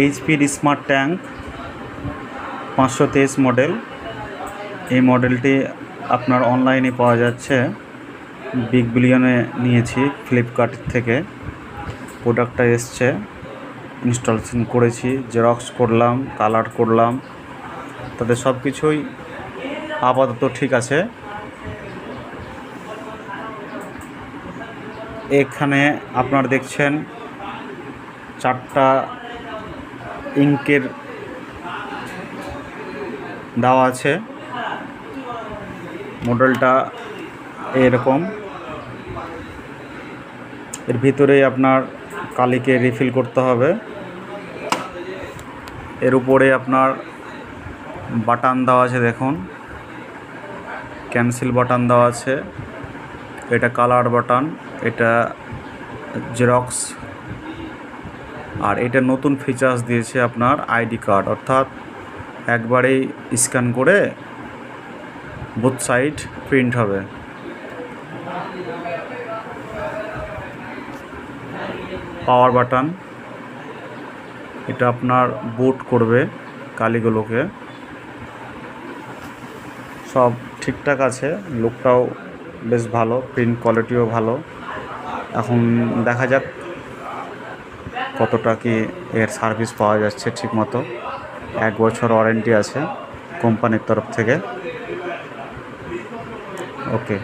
এইচপির smart tank 523 model. এই মডেলটি আপনার অনলাইনে পাওয়া যাচ্ছে, বিগ বিলিয়নে নিয়েছি ফ্লিপকার্ট থেকে। প্রোডাক্টটা এসছে, ইনস্টলেশন করেছি, জেরক্স করলাম, কালার করলাম, তাদের সব কিছুই আপাতত ঠিক আছে। এখানে আপনার দেখছেন 4টা ইঙ্কের দেওয়া আছে। মডেলটা এরকম, এর ভিতরেই আপনার কালিকে রিফিল করতে হবে। এর উপরে আপনার বাটন দেওয়া আছে, দেখুন ক্যান্সেল বাটন দেওয়া আছে, এটা কালার বাটন, এটা জেরক্স। আর এটা নতুন ফিচার্স দিয়েছে আপনার আইডি কার্ড, অর্থাৎ একবারেই স্ক্যান করে বোথ সাইড প্রিন্ট হবে। পাওয়ার বাটন, এটা আপনার বুট করবে কালিগুলোকে। সব ঠিকঠাক আছে, লুকটাও বেশ ভালো, প্রিন্ট কোয়ালিটিও ভালো। এখন দেখা যাক কতটা কি এর সার্ভিস পাওয়া যাচ্ছে ঠিকমতো। 1 বছর ওয়ারেন্টি আছে কোম্পানির তরফ থেকে। ওকে।